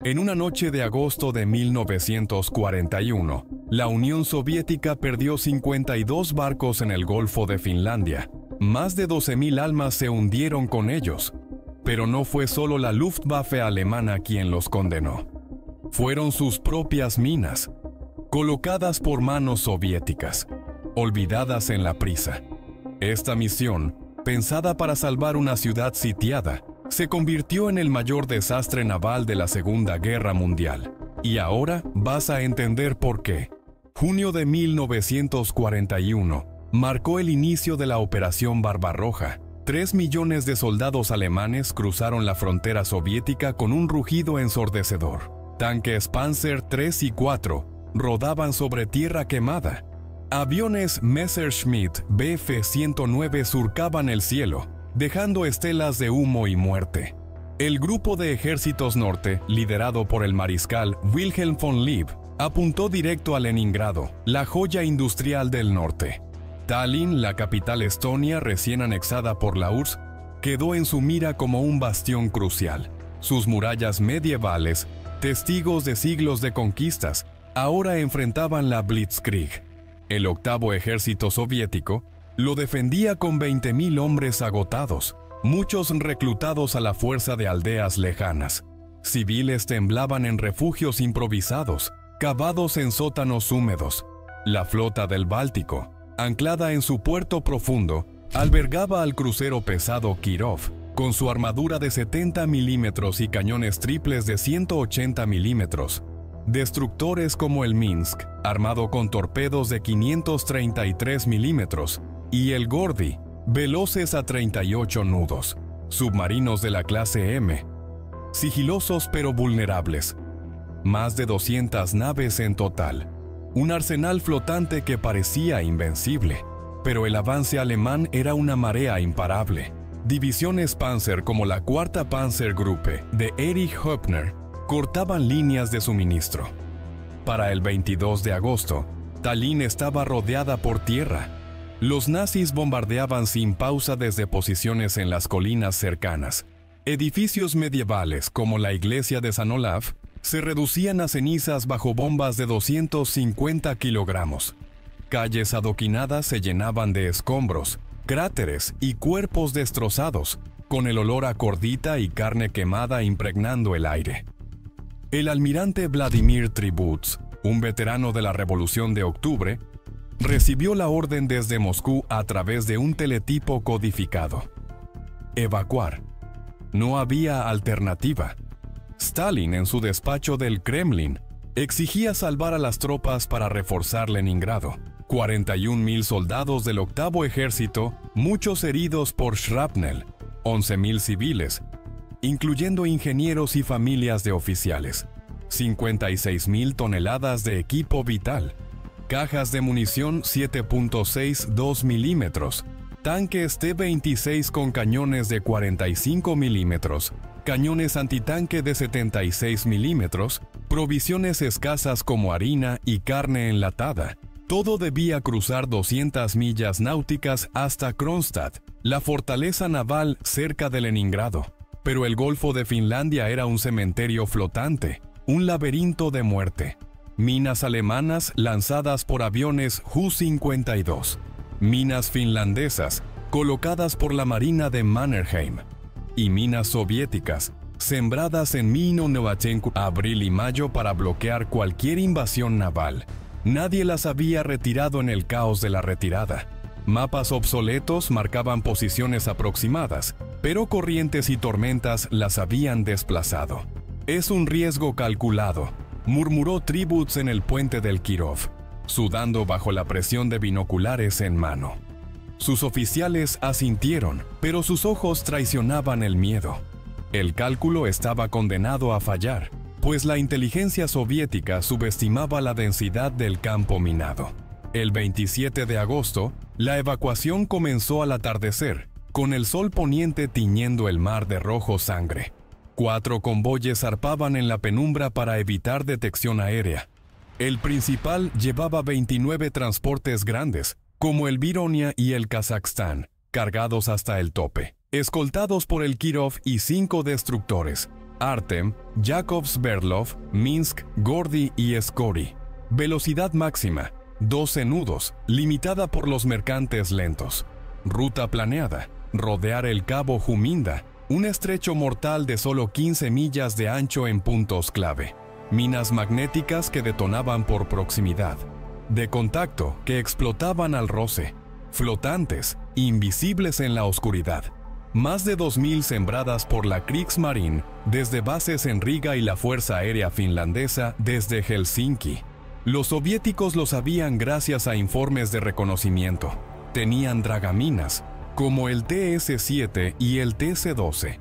En una noche de agosto de 1941, la Unión Soviética perdió 52 barcos en el Golfo de Finlandia. Más de 12.000 almas se hundieron con ellos. Pero no fue solo la Luftwaffe alemana quien los condenó. Fueron sus propias minas, colocadas por manos soviéticas, olvidadas en la prisa. Esta misión, pensada para salvar una ciudad sitiada, se convirtió en el mayor desastre naval de la Segunda Guerra Mundial. Y ahora vas a entender por qué. Junio de 1941 marcó el inicio de la Operación Barbarroja. 3 millones de soldados alemanes cruzaron la frontera soviética con un rugido ensordecedor. Tanques Panzer III y IV rodaban sobre tierra quemada. Aviones Messerschmitt Bf-109 surcaban el cielo, dejando estelas de humo y muerte. El grupo de ejércitos norte, liderado por el mariscal Wilhelm von Lieb, apuntó directo a Leningrado, la joya industrial del norte. Tallinn, la capital estonia recién anexada por la URSS, quedó en su mira como un bastión crucial. Sus murallas medievales, testigos de siglos de conquistas, ahora enfrentaban la Blitzkrieg. El octavo ejército soviético lo defendía con 20.000 hombres agotados, muchos reclutados a la fuerza de aldeas lejanas. Civiles temblaban en refugios improvisados, cavados en sótanos húmedos. La flota del Báltico, anclada en su puerto profundo, albergaba al crucero pesado Kirov, con su armadura de 70 milímetros y cañones triples de 180 milímetros. Destructores como el Minsk, armado con torpedos de 533 milímetros, y el Gordy, veloces a 38 nudos. Submarinos de la clase M, sigilosos pero vulnerables. Más de 200 naves en total. Un arsenal flotante que parecía invencible. Pero el avance alemán era una marea imparable. Divisiones Panzer como la Cuarta Panzergruppe de Erich Höppner cortaban líneas de suministro. Para el 22 de agosto, Tallinn estaba rodeada por tierra. Los nazis bombardeaban sin pausa desde posiciones en las colinas cercanas. Edificios medievales como la iglesia de San Olaf se reducían a cenizas bajo bombas de 250 kilogramos. Calles adoquinadas se llenaban de escombros, cráteres y cuerpos destrozados, con el olor a cordita y carne quemada impregnando el aire. El almirante Vladimir Tributs, un veterano de la Revolución de Octubre, recibió la orden desde Moscú a través de un teletipo codificado. Evacuar. No había alternativa. Stalin, en su despacho del Kremlin, exigía salvar a las tropas para reforzar Leningrado. 41.000 soldados del octavo ejército, muchos heridos por shrapnel, 11.000 civiles, incluyendo ingenieros y familias de oficiales, 56.000 toneladas de equipo vital, cajas de munición 7.62 milímetros, tanques T-26 con cañones de 45 milímetros, cañones antitanque de 76 milímetros, provisiones escasas como harina y carne enlatada. Todo debía cruzar 200 millas náuticas hasta Kronstadt, la fortaleza naval cerca de Leningrado. Pero el Golfo de Finlandia era un cementerio flotante, un laberinto de muerte. Minas alemanas lanzadas por aviones Ju-52. Minas finlandesas colocadas por la Marina de Mannerheim. Y minas soviéticas sembradas en Mino-Novachenko abril y mayo para bloquear cualquier invasión naval. Nadie las había retirado en el caos de la retirada. Mapas obsoletos marcaban posiciones aproximadas, pero corrientes y tormentas las habían desplazado. Es un riesgo calculado, murmuró Tributs en el puente del Kirov, sudando bajo la presión de binoculares en mano. Sus oficiales asintieron, pero sus ojos traicionaban el miedo. El cálculo estaba condenado a fallar, pues la inteligencia soviética subestimaba la densidad del campo minado. El 27 de agosto, la evacuación comenzó al atardecer, con el sol poniente tiñendo el mar de rojo sangre. 4 convoyes zarpaban en la penumbra para evitar detección aérea. El principal llevaba 29 transportes grandes, como el Vironia y el Kazajstán, cargados hasta el tope, escoltados por el Kirov y 5 destructores. Artem, Yakov Sverdlov, Minsk, Gordy y Skori. Velocidad máxima, 12 nudos, limitada por los mercantes lentos. Ruta planeada, rodear el cabo Juminda, un estrecho mortal de solo 15 millas de ancho en puntos clave. Minas magnéticas que detonaban por proximidad. De contacto que explotaban al roce. Flotantes, invisibles en la oscuridad. Más de 2.000 sembradas por la Kriegsmarine desde bases en Riga y la Fuerza Aérea Finlandesa desde Helsinki. Los soviéticos lo sabían gracias a informes de reconocimiento. Tenían dragaminas, como el TS-7 y el TC-12,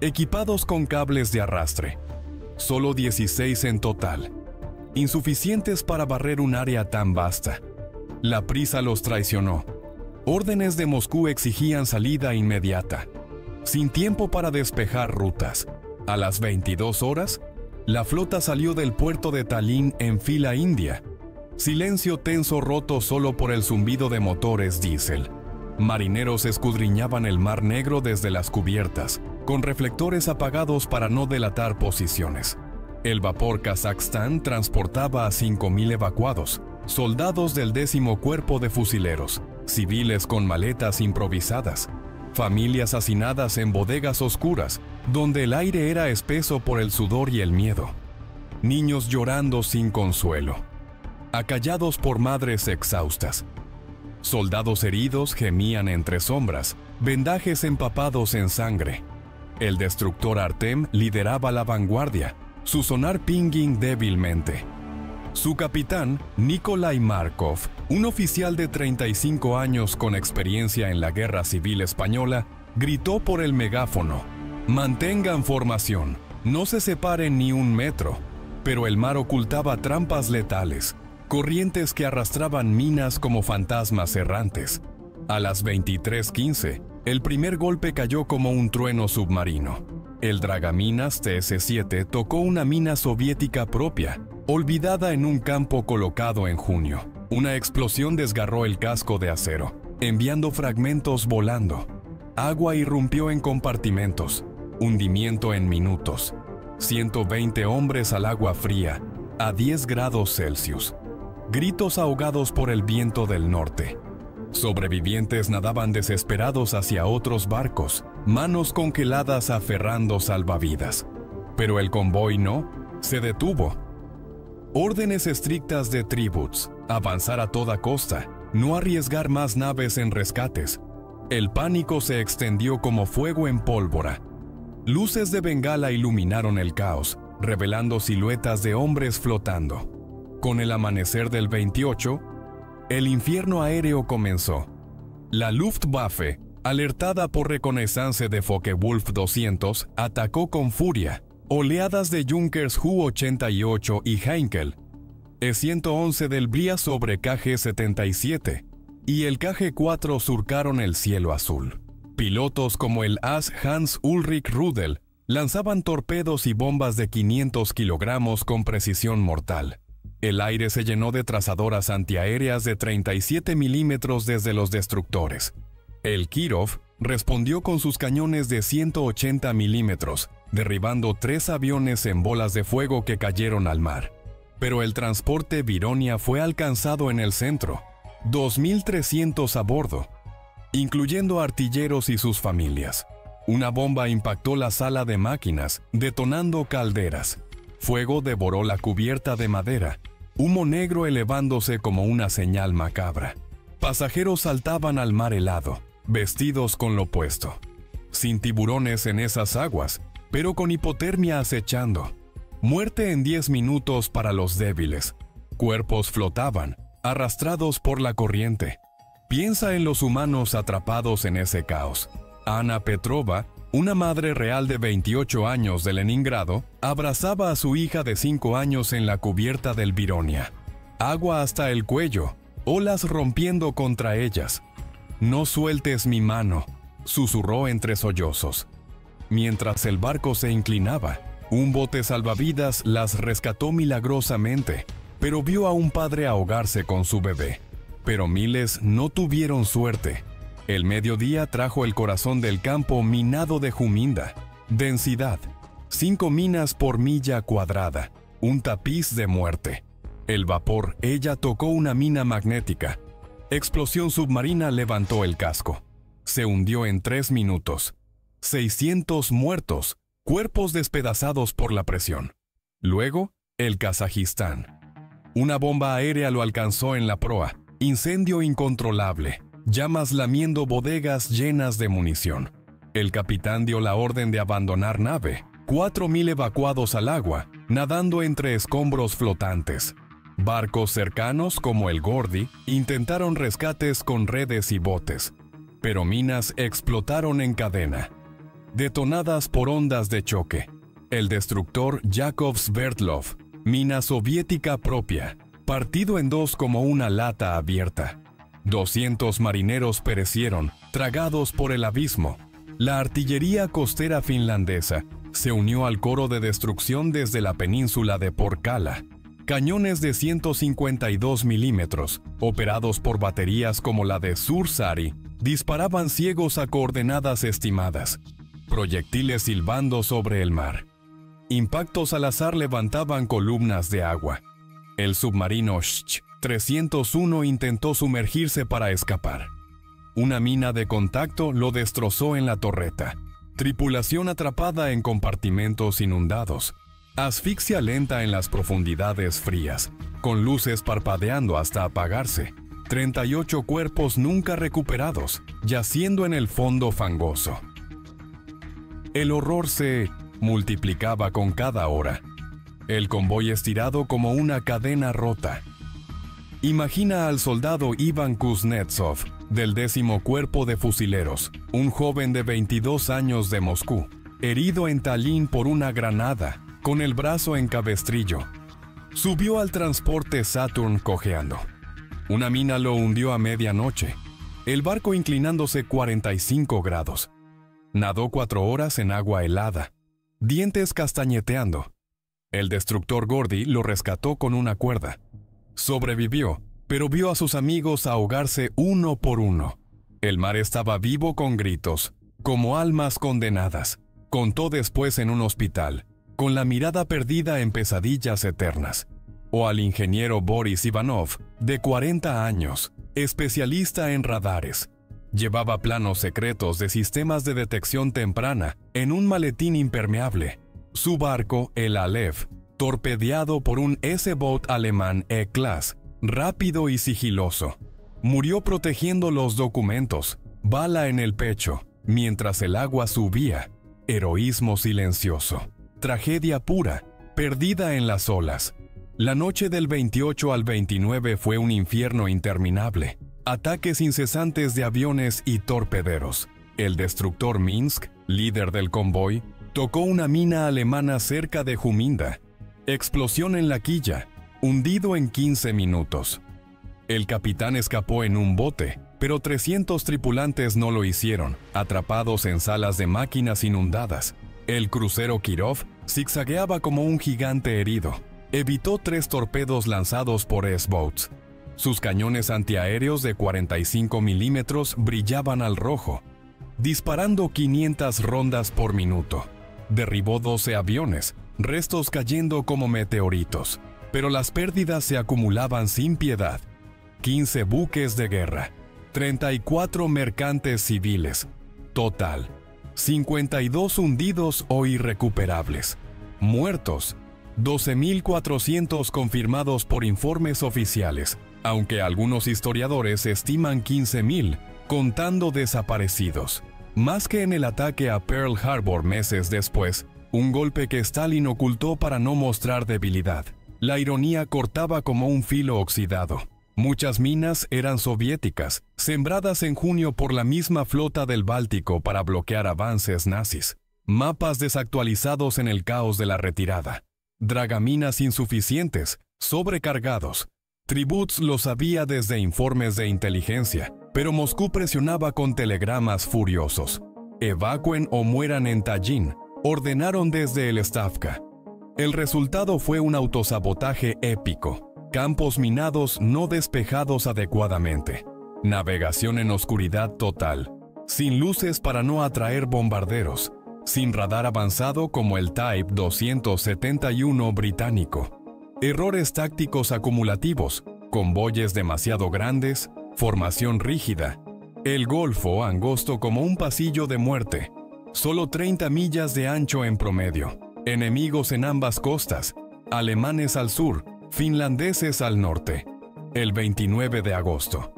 equipados con cables de arrastre. Solo 16 en total, insuficientes para barrer un área tan vasta. La prisa los traicionó. Órdenes de Moscú exigían salida inmediata, sin tiempo para despejar rutas. A las 22 horas, la flota salió del puerto de Tallinn en fila india. Silencio tenso roto solo por el zumbido de motores diésel. Marineros escudriñaban el Mar Negro desde las cubiertas, con reflectores apagados para no delatar posiciones. El vapor Kazajstán transportaba a 5.000 evacuados, soldados del 10º Cuerpo de Fusileros, civiles con maletas improvisadas, familias hacinadas en bodegas oscuras, donde el aire era espeso por el sudor y el miedo. Niños llorando sin consuelo, acallados por madres exhaustas. Soldados heridos gemían entre sombras, vendajes empapados en sangre. El destructor Artem lideraba la vanguardia, su sonar pinging débilmente. Su capitán, Nikolai Markov, un oficial de 35 años con experiencia en la Guerra Civil Española, gritó por el megáfono: «Mantengan formación, no se separen ni un metro». Pero el mar ocultaba trampas letales, corrientes que arrastraban minas como fantasmas errantes. A las 23:15, el primer golpe cayó como un trueno submarino. El dragaminas TS-7 tocó una mina soviética propia, olvidada en un campo colocado en junio. Una explosión desgarró el casco de acero, enviando fragmentos volando. Agua irrumpió en compartimentos, hundimiento en minutos. 120 hombres al agua fría, a 10 grados Celsius. Gritos ahogados por el viento del norte. Sobrevivientes nadaban desesperados hacia otros barcos, manos congeladas aferrando salvavidas. Pero el convoy no, se detuvo. Órdenes estrictas de Tribuz, avanzar a toda costa, no arriesgar más naves en rescates. El pánico se extendió como fuego en pólvora. Luces de bengala iluminaron el caos, revelando siluetas de hombres flotando. Con el amanecer del 28, el infierno aéreo comenzó. La Luftwaffe, alertada por reconnaissance de Focke-Wulf 200, atacó con furia. Oleadas de Junkers Ju-88 y Heinkel, E-111 del Bria sobre KG-77 y el KG-4 surcaron el cielo azul. Pilotos como el as Hans Ulrich Rudel lanzaban torpedos y bombas de 500 kilogramos con precisión mortal. El aire se llenó de trazadoras antiaéreas de 37 milímetros desde los destructores. El Kirov respondió con sus cañones de 180 milímetros, derribando 3 aviones en bolas de fuego que cayeron al mar. Pero el transporte Vironia fue alcanzado en el centro, 2.300 a bordo, incluyendo artilleros y sus familias. Una bomba impactó la sala de máquinas, detonando calderas. Fuego devoró la cubierta de madera, humo negro elevándose como una señal macabra. Pasajeros saltaban al mar helado, vestidos con lo puesto. Sin tiburones en esas aguas, pero con hipotermia acechando. Muerte en 10 minutos para los débiles. Cuerpos flotaban, arrastrados por la corriente. Piensa en los humanos atrapados en ese caos. Ana Petrova, una madre real de 28 años de Leningrado, abrazaba a su hija de 5 años en la cubierta del Vironia. Agua hasta el cuello, olas rompiendo contra ellas. «No sueltes mi mano», susurró entre sollozos. Mientras el barco se inclinaba, un bote salvavidas las rescató milagrosamente, pero vio a un padre ahogarse con su bebé. Pero miles no tuvieron suerte. El mediodía trajo el corazón del campo minado de Juminda. Densidad, 5 minas por milla cuadrada, un tapiz de muerte. El vapor, ella tocó una mina magnética. Explosión submarina levantó el casco. Se hundió en 3 minutos. 600 muertos, cuerpos despedazados por la presión. Luego, el Kazajistán. Una bomba aérea lo alcanzó en la proa. Incendio incontrolable. Llamas lamiendo bodegas llenas de munición. El capitán dio la orden de abandonar nave. 4.000 evacuados al agua, nadando entre escombros flotantes. Barcos cercanos como el Gordy intentaron rescates con redes y botes, pero minas explotaron en cadena, detonadas por ondas de choque. El destructor Yakov Sverdlov, mina soviética propia, partido en 2 como una lata abierta. 200 marineros perecieron, tragados por el abismo. La artillería costera finlandesa se unió al coro de destrucción desde la península de Porkala. Cañones de 152 milímetros, operados por baterías como la de Sursari, disparaban ciegos a coordenadas estimadas. Proyectiles silbando sobre el mar. Impactos al azar levantaban columnas de agua. El submarino Sh-301 intentó sumergirse para escapar. Una mina de contacto lo destrozó en la torreta. Tripulación atrapada en compartimentos inundados. Asfixia lenta en las profundidades frías, con luces parpadeando hasta apagarse. 38 cuerpos nunca recuperados, yaciendo en el fondo fangoso. El horror se multiplicaba con cada hora. El convoy estirado como una cadena rota. Imagina al soldado Ivan Kuznetsov, del 10º Cuerpo de Fusileros, un joven de 22 años de Moscú, herido en Tallinn por una granada, con el brazo en cabestrillo. Subió al transporte Saturn cojeando. Una mina lo hundió a medianoche, el barco inclinándose 45 grados. Nadó 4 horas en agua helada, dientes castañeteando. El destructor Gordy lo rescató con una cuerda. Sobrevivió, pero vio a sus amigos ahogarse uno por uno. El mar estaba vivo con gritos, como almas condenadas. Contó después en un hospital, con la mirada perdida en pesadillas eternas. O al ingeniero Boris Ivanov, de 40 años, especialista en radares. Llevaba planos secretos de sistemas de detección temprana en un maletín impermeable. Su barco, el Alev, torpedeado por un S-Boat alemán E-Class, rápido y sigiloso. Murió protegiendo los documentos, bala en el pecho, mientras el agua subía. Heroísmo silencioso. Tragedia pura, perdida en las olas. La noche del 28 al 29 fue un infierno interminable. Ataques incesantes de aviones y torpederos. El destructor Minsk, líder del convoy, tocó una mina alemana cerca de Juminda. Explosión en la quilla, hundido en 15 minutos. El capitán escapó en un bote, pero 300 tripulantes no lo hicieron, atrapados en salas de máquinas inundadas. El crucero Kirov zigzagueaba como un gigante herido. Evitó 3 torpedos lanzados por S-Boats. Sus cañones antiaéreos de 45 milímetros brillaban al rojo, disparando 500 rondas por minuto. Derribó 12 aviones, restos cayendo como meteoritos, pero las pérdidas se acumulaban sin piedad. 15 buques de guerra, 34 mercantes civiles, total, 52 hundidos o irrecuperables, muertos, 12.400 confirmados por informes oficiales, aunque algunos historiadores estiman 15.000, contando desaparecidos. Más que en el ataque a Pearl Harbor meses después, un golpe que Stalin ocultó para no mostrar debilidad. La ironía cortaba como un filo oxidado. Muchas minas eran soviéticas, sembradas en junio por la misma flota del Báltico para bloquear avances nazis. Mapas desactualizados en el caos de la retirada. Dragaminas insuficientes, sobrecargados. Tributs lo sabía desde informes de inteligencia, pero Moscú presionaba con telegramas furiosos. Evacuen o mueran en Tallinn, ordenaron desde el Stavka. El resultado fue un autosabotaje épico. Campos minados no despejados adecuadamente. Navegación en oscuridad total, sin luces para no atraer bombarderos. sin radar avanzado como el Type 271 británico. Errores tácticos acumulativos, convoyes demasiado grandes, formación rígida. El Golfo angosto como un pasillo de muerte. Solo 30 millas de ancho en promedio. Enemigos en ambas costas. Alemanes al sur, finlandeses al norte. El 29 de agosto.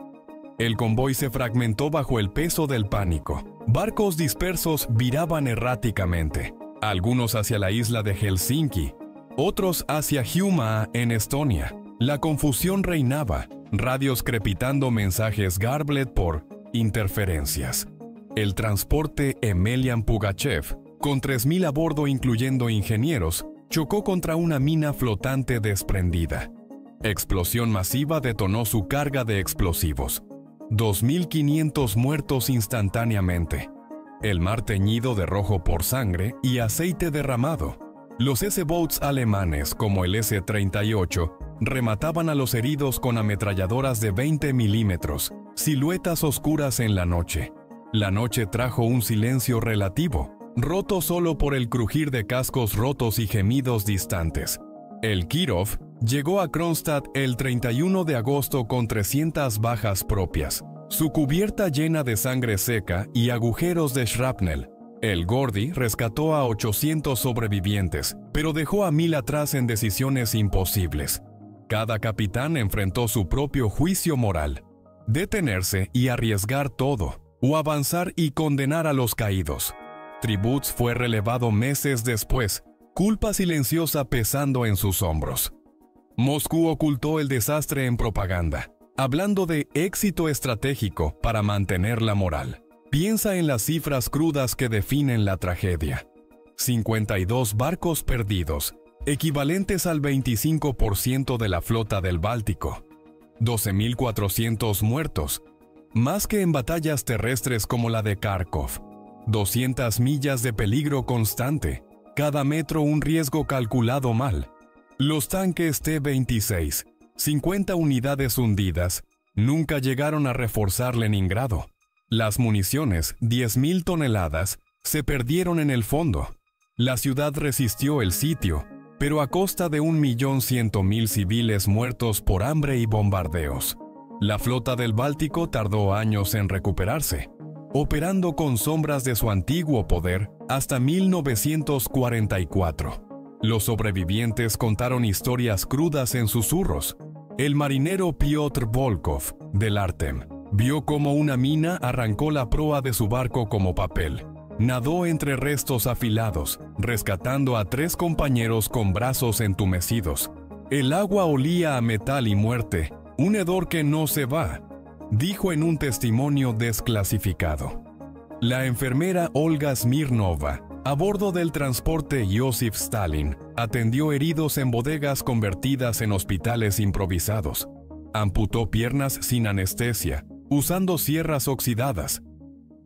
El convoy se fragmentó bajo el peso del pánico. Barcos dispersos viraban erráticamente, algunos hacia la isla de Helsinki, otros hacia Hiiumaa en Estonia. La confusión reinaba, radios crepitando mensajes garbled por interferencias. El transporte Emelian Pugachev, con 3.000 a bordo incluyendo ingenieros, chocó contra una mina flotante desprendida. Explosión masiva detonó su carga de explosivos. 2.500 muertos instantáneamente. El mar teñido de rojo por sangre y aceite derramado. Los S-boats alemanes, como el S-38, remataban a los heridos con ametralladoras de 20 milímetros, siluetas oscuras en la noche. La noche trajo un silencio relativo, roto solo por el crujir de cascos rotos y gemidos distantes. El Kirov llegó a Kronstadt el 31 de agosto con 300 bajas propias, su cubierta llena de sangre seca y agujeros de shrapnel. El Gordy rescató a 800 sobrevivientes, pero dejó a 1.000 atrás en decisiones imposibles. Cada capitán enfrentó su propio juicio moral: detenerse y arriesgar todo, o avanzar y condenar a los caídos. Tribuz fue relevado meses después, culpa silenciosa pesando en sus hombros. Moscú ocultó el desastre en propaganda, hablando de éxito estratégico para mantener la moral. Piensa en las cifras crudas que definen la tragedia. 52 barcos perdidos, equivalentes al 25% de la flota del Báltico. 12.400 muertos, más que en batallas terrestres como la de Kharkov. 200 millas de peligro constante, cada metro un riesgo calculado mal. Los tanques T-26, 50 unidades hundidas, nunca llegaron a reforzar Leningrado. Las municiones, 10.000 toneladas, se perdieron en el fondo. La ciudad resistió el sitio, pero a costa de 1.100.000 civiles muertos por hambre y bombardeos. La flota del Báltico tardó años en recuperarse, operando con sombras de su antiguo poder hasta 1944. Los sobrevivientes contaron historias crudas en susurros. El marinero Piotr Volkov, del Artem, vio cómo una mina arrancó la proa de su barco como papel. Nadó entre restos afilados, rescatando a 3 compañeros con brazos entumecidos. El agua olía a metal y muerte, un hedor que no se va, dijo en un testimonio desclasificado. La enfermera Olga Smirnova, a bordo del transporte Joseph Stalin, atendió heridos en bodegas convertidas en hospitales improvisados. Amputó piernas sin anestesia, usando sierras oxidadas.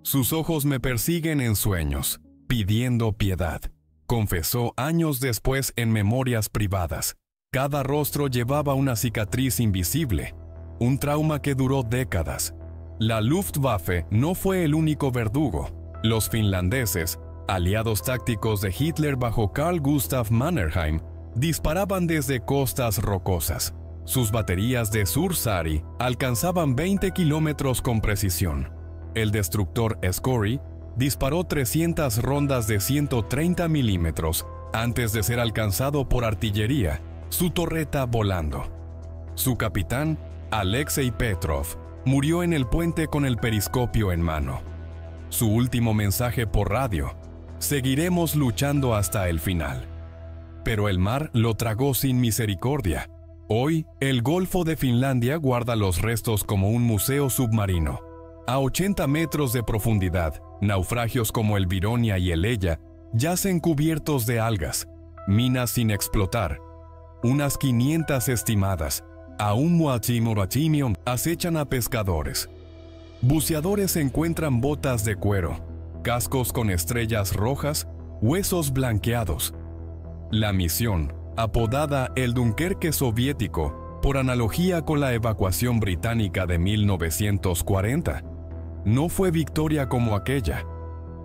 Sus ojos me persiguen en sueños, pidiendo piedad, confesó años después en memorias privadas. Cada rostro llevaba una cicatriz invisible, un trauma que duró décadas. La Luftwaffe no fue el único verdugo. Los finlandeses, aliados tácticos de Hitler bajo Carl Gustav Mannerheim, disparaban desde costas rocosas. Sus baterías de Sursari alcanzaban 20 kilómetros con precisión. El destructor Scori disparó 300 rondas de 130 milímetros antes de ser alcanzado por artillería, su torreta volando. Su capitán, Alexei Petrov, murió en el puente con el periscopio en mano. Su último mensaje por radio: seguiremos luchando hasta el final. Pero el mar lo tragó sin misericordia. Hoy, el Golfo de Finlandia guarda los restos como un museo submarino. A 80 metros de profundidad, naufragios como el Vironia y el Eya yacen cubiertos de algas, minas sin explotar. Unas 500 estimadas, aún Muachimorachimion, acechan a pescadores. Buceadores encuentran botas de cuero, cascos con estrellas rojas, huesos blanqueados. La misión, apodada el Dunkerque soviético, por analogía con la evacuación británica de 1940, no fue victoria como aquella.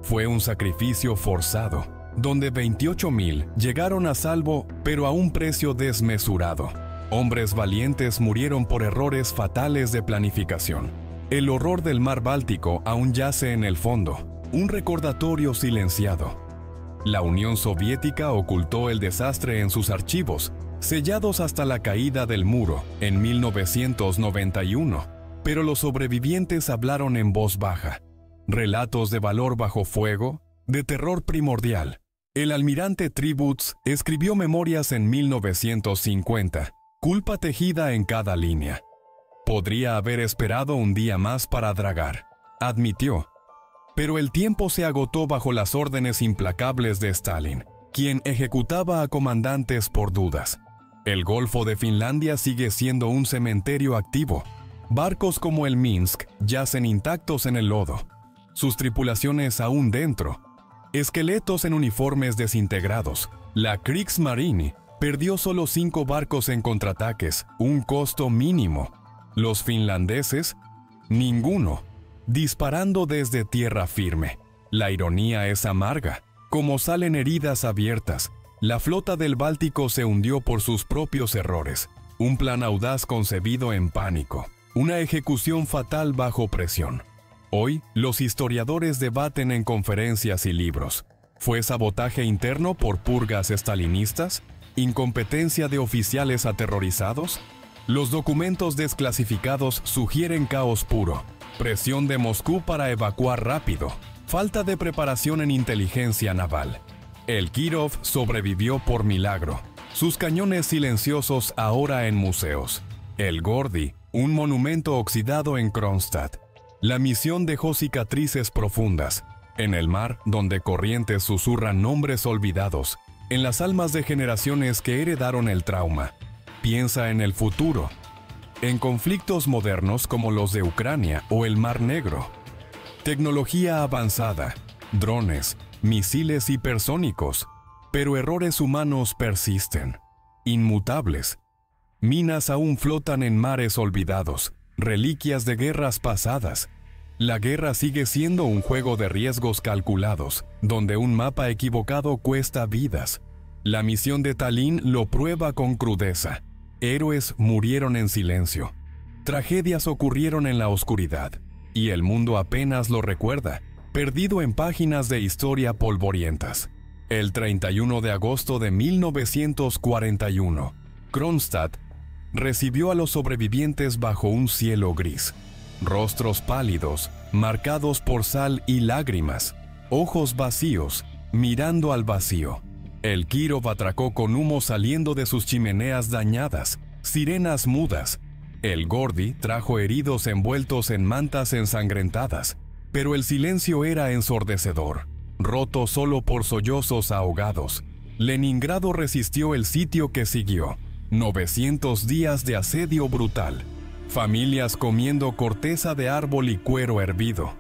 Fue un sacrificio forzado, donde 28,000 llegaron a salvo, pero a un precio desmesurado. Hombres valientes murieron por errores fatales de planificación. El horror del mar Báltico aún yace en el fondo, un recordatorio silenciado. La Unión Soviética ocultó el desastre en sus archivos, sellados hasta la caída del muro en 1991, pero los sobrevivientes hablaron en voz baja. Relatos de valor bajo fuego, de terror primordial. El almirante Tribuz escribió memorias en 1950, culpa tejida en cada línea. Podría haber esperado un día más para dragar, admitió. Pero el tiempo se agotó bajo las órdenes implacables de Stalin, quien ejecutaba a comandantes por dudas. El Golfo de Finlandia sigue siendo un cementerio activo. Barcos como el Minsk yacen intactos en el lodo, sus tripulaciones aún dentro. Esqueletos en uniformes desintegrados. La Kriegsmarine perdió solo 5 barcos en contraataques, un costo mínimo. Los finlandeses, ninguno, disparando desde tierra firme. La ironía es amarga. Como salen heridas abiertas, la flota del Báltico se hundió por sus propios errores. Un plan audaz concebido en pánico. Una ejecución fatal bajo presión. Hoy, los historiadores debaten en conferencias y libros. ¿Fue sabotaje interno por purgas estalinistas? ¿Incompetencia de oficiales aterrorizados? Los documentos desclasificados sugieren caos puro. Presión de Moscú para evacuar rápido. Falta de preparación en inteligencia naval. El Kirov sobrevivió por milagro. Sus cañones silenciosos ahora en museos. El Gordy, un monumento oxidado en Kronstadt. La misión dejó cicatrices profundas. En el mar, donde corrientes susurran nombres olvidados. En las almas de generaciones que heredaron el trauma. Piensa en el futuro. En conflictos modernos como los de Ucrania o el Mar Negro. Tecnología avanzada, drones, misiles hipersónicos, pero errores humanos persisten, inmutables. Minas aún flotan en mares olvidados, reliquias de guerras pasadas. La guerra sigue siendo un juego de riesgos calculados, donde un mapa equivocado cuesta vidas. La misión de Tallinn lo prueba con crudeza. Héroes murieron en silencio. Tragedias ocurrieron en la oscuridad. Y el mundo apenas lo recuerda, perdido en páginas de historia polvorientas. El 31 de agosto de 1941, Kronstadt recibió a los sobrevivientes bajo un cielo gris. Rostros pálidos, marcados por sal y lágrimas, ojos vacíos, mirando al vacío. El Kirov atracó con humo saliendo de sus chimeneas dañadas, sirenas mudas. El Gordy trajo heridos envueltos en mantas ensangrentadas, pero el silencio era ensordecedor, roto solo por sollozos ahogados. Leningrado resistió el sitio que siguió. 900 días de asedio brutal. Familias comiendo corteza de árbol y cuero hervido.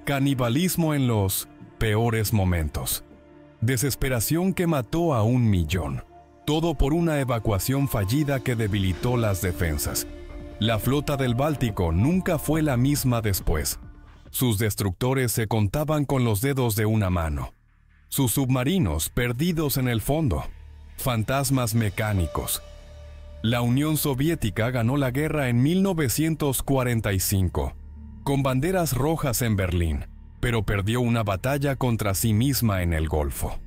Canibalismo en los peores momentos. Desesperación que mató a 1 millón. Todo por una evacuación fallida que debilitó las defensas. La flota del Báltico nunca fue la misma después. Sus destructores se contaban con los dedos de una mano. Sus submarinos perdidos en el fondo. Fantasmas mecánicos. La Unión Soviética ganó la guerra en 1945, con banderas rojas en Berlín, pero perdió una batalla contra sí misma en el Golfo.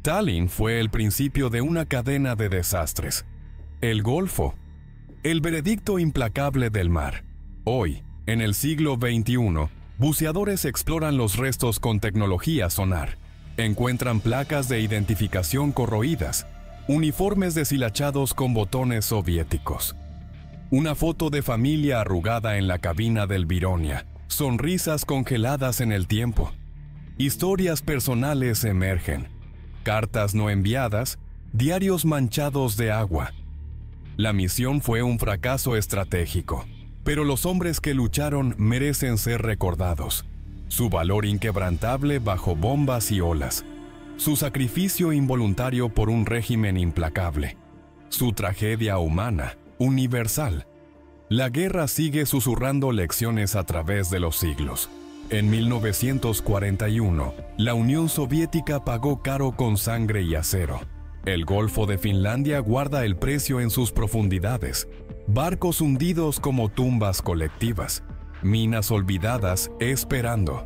Tallinn fue el principio de una cadena de desastres. El Golfo, el veredicto implacable del mar. Hoy, en el siglo XXI, buceadores exploran los restos con tecnología sonar. Encuentran placas de identificación corroídas, uniformes deshilachados con botones soviéticos. Una foto de familia arrugada en la cabina del Vironia, sonrisas congeladas en el tiempo. Historias personales emergen, cartas no enviadas, diarios manchados de agua. La misión fue un fracaso estratégico, pero los hombres que lucharon merecen ser recordados. Su valor inquebrantable bajo bombas y olas. Su sacrificio involuntario por un régimen implacable. Su tragedia humana, universal. La guerra sigue susurrando lecciones a través de los siglos. En 1941, la Unión Soviética pagó caro con sangre y acero. El Golfo de Finlandia guarda el precio en sus profundidades. Barcos hundidos como tumbas colectivas. Minas olvidadas esperando.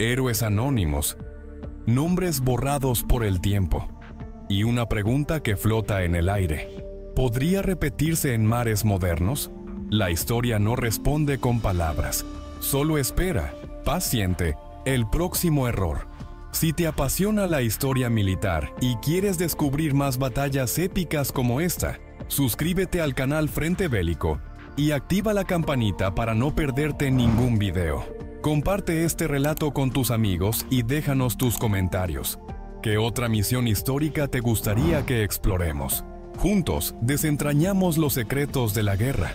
Héroes anónimos. Nombres borrados por el tiempo. Y una pregunta que flota en el aire. ¿Podría repetirse en mares modernos? La historia no responde con palabras. Solo espera, paciente, el próximo error. Si te apasiona la historia militar y quieres descubrir más batallas épicas como esta, suscríbete al canal Frente Bélico y activa la campanita para no perderte ningún video. Comparte este relato con tus amigos y déjanos tus comentarios. ¿Qué otra misión histórica te gustaría que exploremos? Juntos desentrañamos los secretos de la guerra.